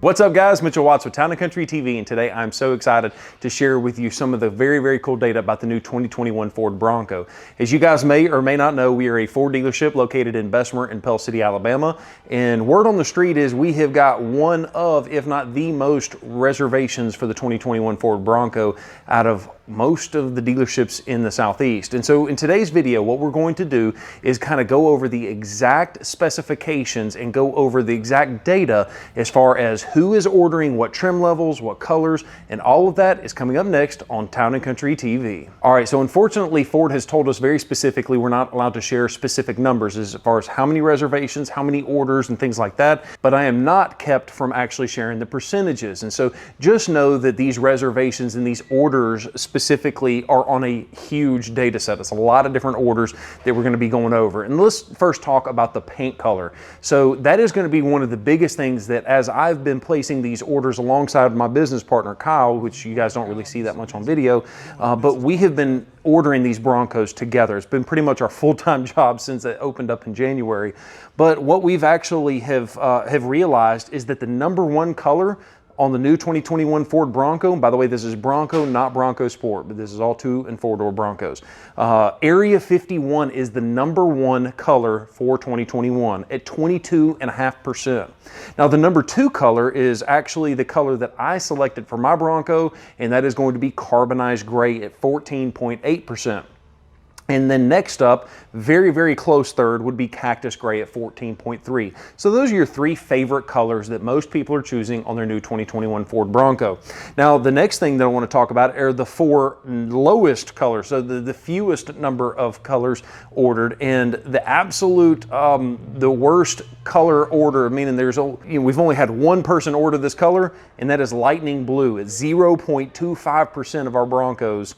What's up guys, Mitchell Watts with Town & Country TV, and today I'm so excited to share with you some of the very cool data about the new 2021 Ford Bronco. As you guys may or may not know, we are a Ford dealership located in Bessemer and Pell City, Alabama, and word on the street is we have got one of, if not the most, reservations for the 2021 Ford Bronco out of most of the dealerships in the Southeast. And so in today's video, what we're going to do is kind of go over the exact specifications and go over the exact data as far as who is ordering, what trim levels, what colors, and all of that is coming up next on Town & Country TV. All right, so unfortunately, Ford has told us very specifically we're not allowed to share specific numbers as far as how many reservations, how many orders, and things like that, but I am not kept from actually sharing the percentages. And so just know that these reservations and these orders specifically are on a huge data set. It's a lot of different orders that we're going to be going over. And let's first talk about the paint color. So that is going to be one of the biggest things that, as I've been placing these orders alongside my business partner Kyle, which you guys don't really see that much on video, but we have been ordering these Broncos together. It's been pretty much our full-time job since it opened up in January. But what we've actually have realized is that the #1 color on the new 2021 Ford Bronco, by the way, this is Bronco, not Bronco Sport, but this is all 2- and 4-door Broncos. Area 51 is the #1 color for 2021 at 22.5%. Now, the #2 color is actually the color that I selected for my Bronco, and that is going to be carbonized gray at 14.8%. And then next up, very close third, would be cactus gray at 14.3. So those are your 3 favorite colors that most people are choosing on their new 2021 Ford Bronco. Now, the next thing that I want to talk about are the 4 lowest colors, so the fewest number of colors ordered, and the absolute, the worst color order, meaning we've only had one person order this color, and that is lightning blue. At 0.25% of our Broncos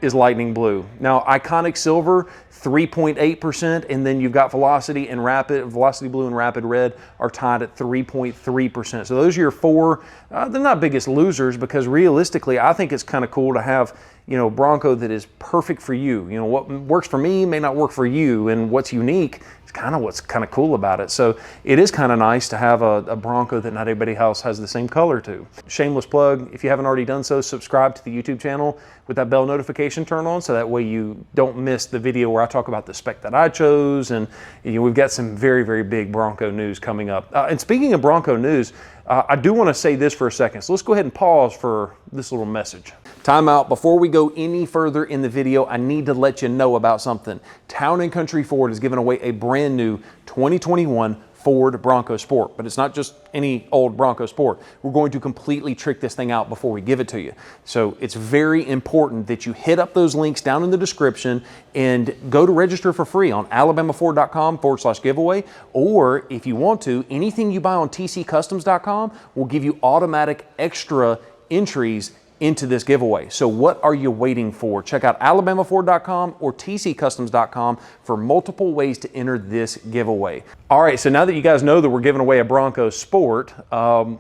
is lightning blue. Now, iconic silver, 3.8%, and then you've got velocity blue and rapid red are tied at 3.3%. So those are your 4. They're not biggest losers, because realistically, I think it's kind of cool to have, a Bronco that is perfect for you. What works for me may not work for you, and what's unique is what's kind of cool about it. So it is kind of nice to have a Bronco that not everybody else has the same color to. Shameless plug, if you haven't already done so, subscribe to the YouTube channel with that bell notification turned on, so that way you don't miss the video where I talk about the spec that I chose. And we've got some very big Bronco news coming up. And speaking of Bronco news, I do want to say this for a second. So let's go ahead and pause for this little message. Time out. Before we go any further in the video, I need to let you know about something. Town & Country Ford is giving away a brand new 2021 Ford Bronco Sport, but it's not just any old Bronco Sport. We're going to completely trick this thing out before we give it to you. So it's very important that you hit up those links down in the description and go to register for free on alabamaford.com/giveaway. Or if you want to, anything you buy on tccustoms.com will give you automatic extra entries into this giveaway. So what are you waiting for? Check out alabamaford.com or tccustoms.com for multiple ways to enter this giveaway. All right, so now that you guys know that we're giving away a Bronco Sport,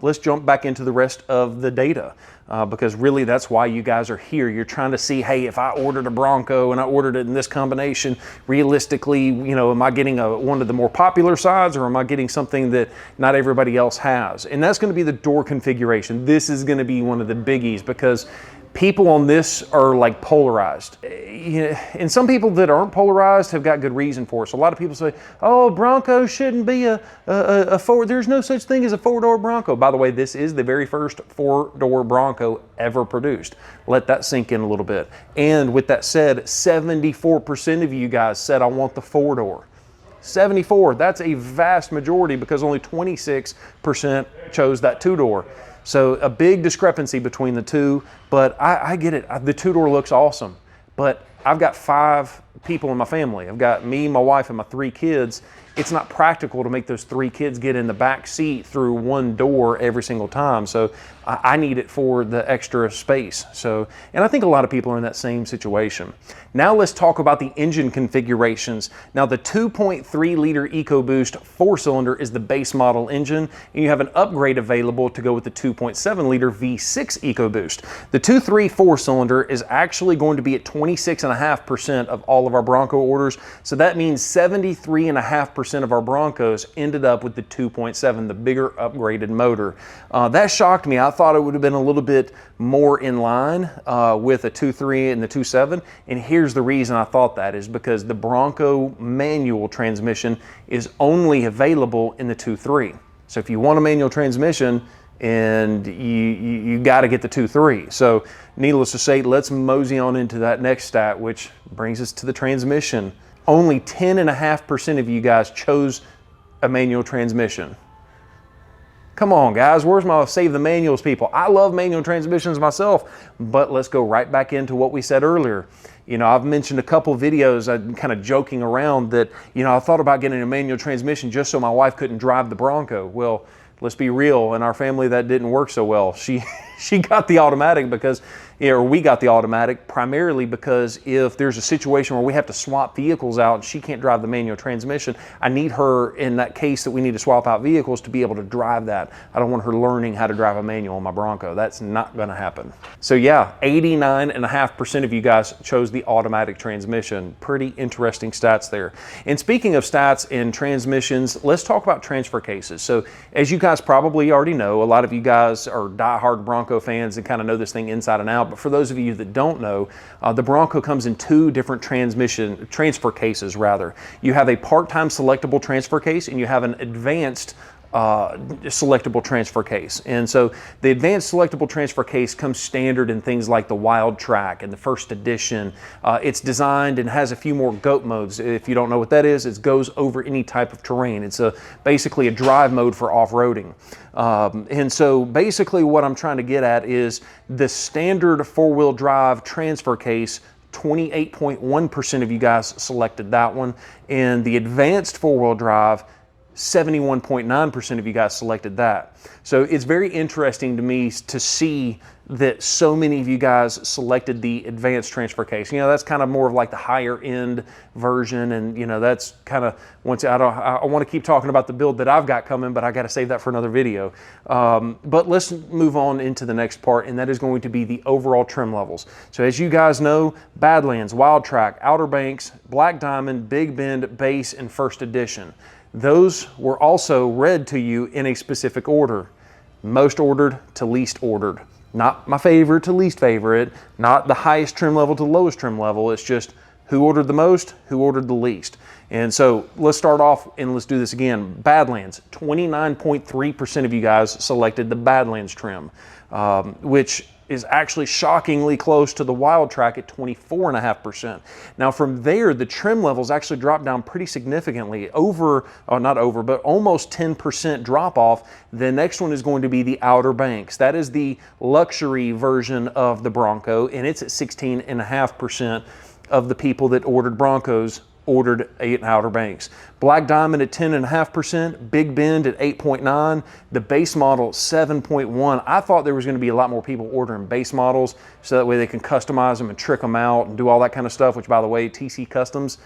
let's jump back into the rest of the data. Because really that's why you guys are here. You're trying to see, hey, if I ordered a Bronco and I ordered it in this combination, realistically, am I getting one of the more popular sides, or am I getting something that not everybody else has? And that's going to be the door configuration. This is going to be one of the biggies, because people on this are like polarized. And some people that aren't polarized have got good reason for it. So a lot of people say, oh, Bronco shouldn't be a 4. There's no such thing as a 4-door Bronco. By the way, this is the very first 4-door Bronco ever produced. Let that sink in a little bit. And with that said, 74% of you guys said, I want the 4-door. 74, that's a vast majority, because only 26% chose that 2-door. So a big discrepancy between the two, but I get it. The 2-door looks awesome, but I've got 5 people in my family. I've got me, my wife, and my 3 kids. It's not practical to make those 3 kids get in the back seat through one door every single time. So I need it for the extra space. And I think a lot of people are in that same situation. Now let's talk about the engine configurations. Now the 2.3 liter EcoBoost 4-cylinder is the base model engine, and you have an upgrade available to go with the 2.7 liter V6 EcoBoost. The 2.3 4-cylinder is actually going to be at 26.5 73.5% of all of our Bronco orders. So that means 73.5% of our Broncos ended up with the 2.7, the bigger upgraded motor. That shocked me. I thought it would have been a little bit more in line with a 2.3 and the 2.7. And here's the reason I thought that is because the Bronco manual transmission is only available in the 2.3. So if you want a manual transmission, and you got to get the 2.3. So needless to say, let's mosey on into that next stat, which brings us to the transmission. Only 10.5% of you guys chose a manual transmission. Come on, guys, where's my save the manuals people? I love manual transmissions myself, but let's go right back into what we said earlier. You know, I've mentioned a couple videos, I'm kind of joking around that, you know, I thought about getting a manual transmission just so my wife couldn't drive the Bronco. Well, let's be real, in our family that didn't work so well. She got the automatic because, or we got the automatic primarily because if there's a situation where we have to swap vehicles out and she can't drive the manual transmission, I need her in that case that we need to swap out vehicles to be able to drive that. I don't want her learning how to drive a manual on my Bronco. That's not gonna happen. So yeah, 89.5% of you guys chose the automatic transmission. Pretty interesting stats there. And speaking of stats and transmissions, let's talk about transfer cases. So as you guys probably already know, a lot of you guys are diehard Bronco fans and kind of know this thing inside and out. But for those of you that don't know, the Bronco comes in two different transfer cases rather. You have a part-time selectable transfer case and you have an advanced selectable transfer case. And so the advanced selectable transfer case comes standard in things like the Wild Track and the First Edition. It's designed and has a few more GOAT modes. If you don't know what that is, it goes over any type of terrain. It's basically a drive mode for off-roading. And so basically what I'm trying to get at is the standard four-wheel drive transfer case, 28.1% of you guys selected that one. And the advanced four-wheel drive, 71.9% of you guys selected that. So it's very interesting to me to see that so many of you guys selected the advanced transfer case. You know, that's kind of more of like the higher end version, and you know, that's kind of, once I want to keep talking about the build that I've got coming, but I got to save that for another video. But let's move on into the next part, and that is going to be the overall trim levels. So as you guys know, Badlands, Wild Track, Outer Banks, Black Diamond, Big Bend, Base, and First Edition. Those were also read to you in a specific order. Most ordered to least ordered. Not my favorite to least favorite, not the highest trim level to lowest trim level. It's just who ordered the most, who ordered the least. And so let's start off and let's do this again. Badlands, 29.3% of you guys selected the Badlands trim, which is actually shockingly close to the Wild Track at 24.5%. Now from there, the trim levels actually dropped down pretty significantly, not over, but almost 10% drop off. The next one is going to be the Outer Banks. That is the luxury version of the Bronco, and it's at 16.5% of the people that ordered Broncos ordered 8 Outer Banks. Black Diamond at 10.5%, Big Bend at 8.9%, the base model 7.1%. I thought there was going to be a lot more people ordering base models so that way they can customize them and trick them out and do all that kind of stuff, which by the way, TC Customs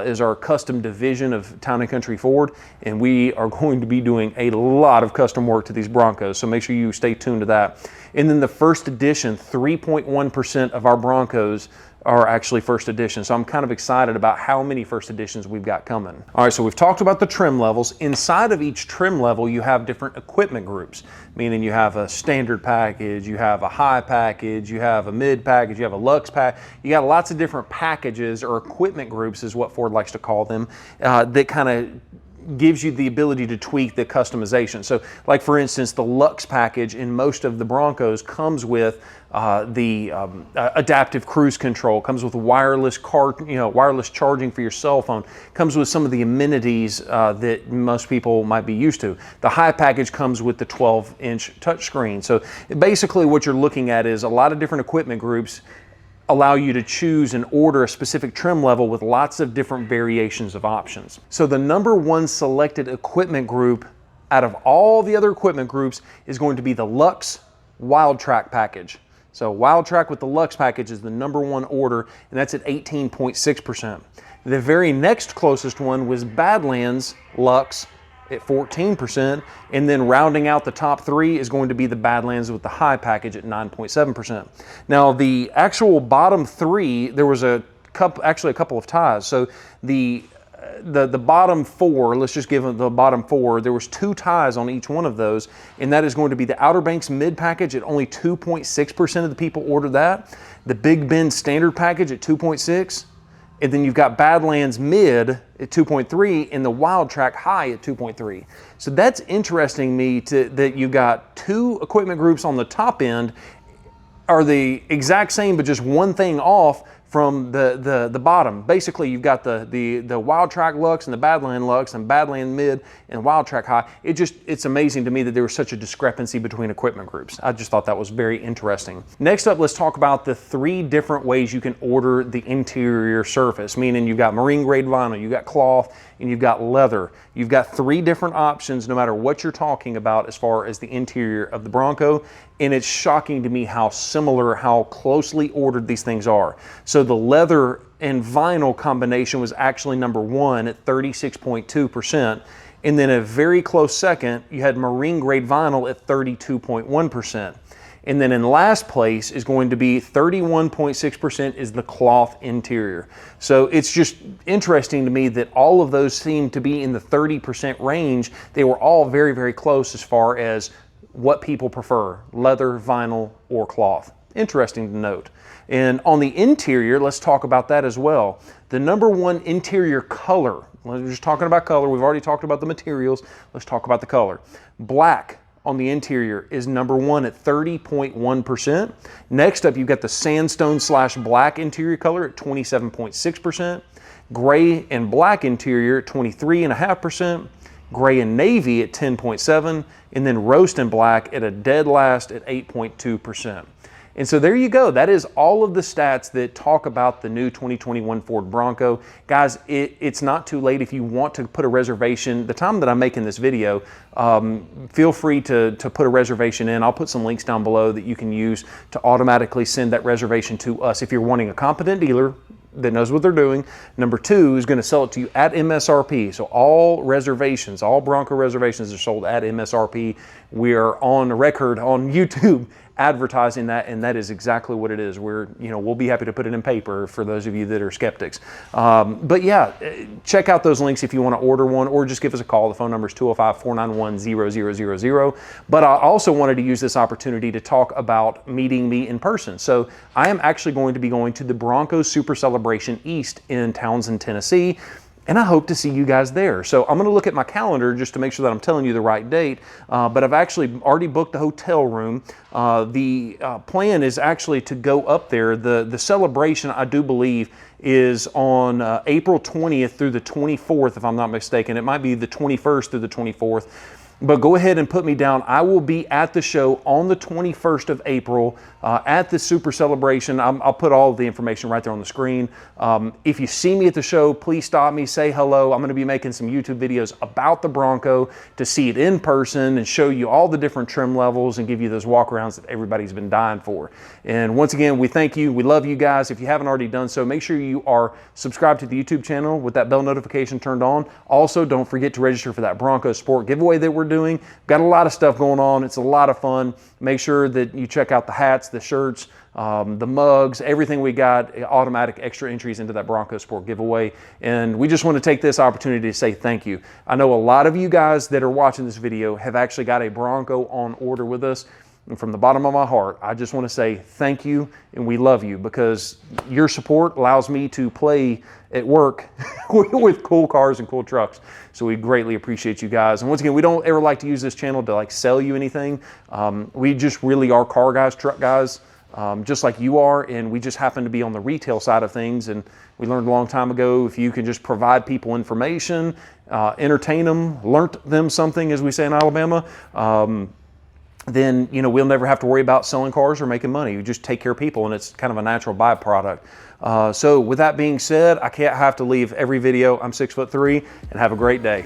is our custom division of Town & Country Ford, and we are going to be doing a lot of custom work to these Broncos, so make sure you stay tuned to that. And then the First Edition, 3.1% of our Broncos are actually First Edition. So I'm kind of excited about how many First Editions we've got coming. All right, so we've talked about the trim levels. Inside of each trim level, you have different equipment groups, meaning you have a standard package, you have a high package, you have a mid package, you have a luxe pack. You got lots of different packages or equipment groups is what Ford likes to call them, that kind of gives you the ability to tweak the customization. So like for instance, the Luxe package in most of the Broncos comes with the adaptive cruise control, comes with wireless wireless charging for your cell phone, comes with some of the amenities that most people might be used to. The high package comes with the 12-inch touchscreen. So basically what you're looking at is a lot of different equipment groups allow you to choose and order a specific trim level with lots of different variations of options. So the number one selected equipment group out of all the other equipment groups is going to be the Luxe Wild Track package. So Wild Track with the Luxe package is the number one order, and that's at 18.6%. The very next closest one was Badlands Luxe at 14%, and then rounding out the top three is going to be the Badlands with the high package at 9.7%. Now the actual bottom three, there was a actually a couple of ties. So the bottom four, let's just give them the bottom four, there was 2 ties on each one of those, and that is going to be the Outer Banks mid package at only 2.6% of the people ordered that, the Big Bend standard package at 2.6, and then you've got Badlands mid at 2.3 and the Wild Track high at 2.3. So that's interesting me that you got 2 equipment groups on the top end are the exact same, but just one thing off from the bottom. Basically, you've got the Wild Track Lux and the Badland Lux and Badland Mid and Wild Track High. It's amazing to me that there was such a discrepancy between equipment groups. I just thought that was very interesting. Next up, let's talk about the 3 different ways you can order the interior surface, meaning you've got marine grade vinyl, you've got cloth, and you've got leather. You've got 3 different options no matter what you're talking about as far as the interior of the Bronco, and it's shocking to me how similar, how closely ordered these things are. So the leather and vinyl combination was actually number 1 at 36.2%, and then a very close second, you had marine grade vinyl at 32.1%. And then in last place is going to be 31.6% is the cloth interior. So it's just interesting to me that all of those seem to be in the 30% range. They were all very, very close as far as what people prefer, leather, vinyl, or cloth. Interesting to note. And on the interior, let's talk about that as well. The number 1 interior color, we're just talking about color, we've already talked about the materials, let's talk about the color. Black on the interior is number 1 at 30.1%. Next up, you've got the sandstone / black interior color at 27.6%. Gray and black interior at 23.5%. Gray and navy at 10.7%. And then roast and black at a dead last at 8.2%. And so there you go. That is all of the stats that talk about the new 2021 Ford Bronco. Guys, it's not too late if you want to put a reservation. The time that I'm making this video, feel free to put a reservation in. I'll put some links down below that you can use to automatically send that reservation to us if you're wanting a competent dealer that knows what they're doing. Number 2 is going to sell it to you at MSRP. So all reservations, all Bronco reservations are sold at MSRP. We are on record on YouTube advertising that, and that is exactly what it is. We'll be happy to put it in paper for those of you that are skeptics. But yeah, check out those links if you want to order one, or just give us a call. The phone number is 205-491-0000. But I also wanted to use this opportunity to talk about meeting me in person. So I am actually going to be going to the Bronco Super Celebration East in Townsend, Tennessee, and I hope to see you guys there. So I'm gonna look at my calendar just to make sure that I'm telling you the right date, but I've actually already booked a hotel room. The plan is actually to go up there. The celebration, I do believe, is on April 20th through the 24th, if I'm not mistaken. It might be the 21st through the 24th. But go ahead and put me down. I will be at the show on the 21st of April at the Super Celebration. I'll put all of the information right there on the screen. If you see me at the show, please stop me, say hello. I'm going to be making some YouTube videos about the Bronco to see it in person and show you all the different trim levels and give you those walkarounds that everybody's been dying for. And once again, we thank you. We love you guys. If you haven't already done so, make sure you are subscribed to the YouTube channel with that bell notification turned on. Also, don't forget to register for that Bronco Sport giveaway that we're doing. Got a lot of stuff going on. It's a lot of fun. Make sure that you check out the hats, the shirts, the mugs, everything we got, automatic extra entries into that Bronco Sport giveaway. And we just want to take this opportunity to say thank you. I know a lot of you guys that are watching this video have actually got a Bronco on order with us. And from the bottom of my heart, I just want to say thank you, and we love you, because your support allows me to play at work with cool cars and cool trucks. So we greatly appreciate you guys. And once again, we don't ever like to use this channel to like sell you anything. We just really are car guys, truck guys, just like you are, and we just happen to be on the retail side of things. And we learned a long time ago, if you can just provide people information, entertain them, learn them something, as we say in Alabama, then we'll never have to worry about selling cars or making money. You just take care of people, and it's kind of a natural byproduct. So with that being said, I can't have to leave every video. I'm 6'3", and have a great day.